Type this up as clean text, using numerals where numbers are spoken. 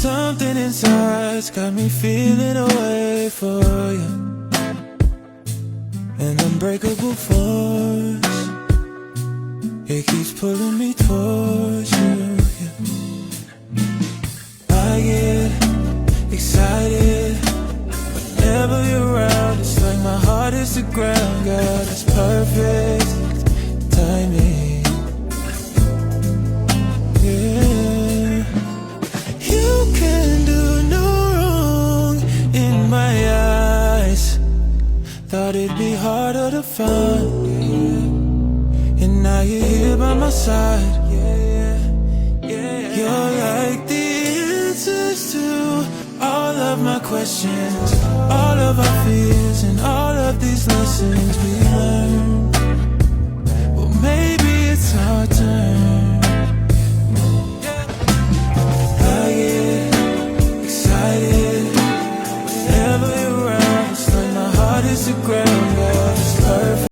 Something inside's got me feeling a way for you. An unbreakable force, it keeps pulling me towards you, yeah. I get excited whenever you're around. It's like my heart is the ground. God, it's perfect timing, yeah. You can do no wrong in my eyes. Thought it'd be harder to find, yeah. And now you're here by my side, yeah, yeah. You're like the answers to all of my questions, all of our fears, and all of these lessons we learned. Well, maybe it's our turn. I get excited whenever you're around. It's like my heart is the ground.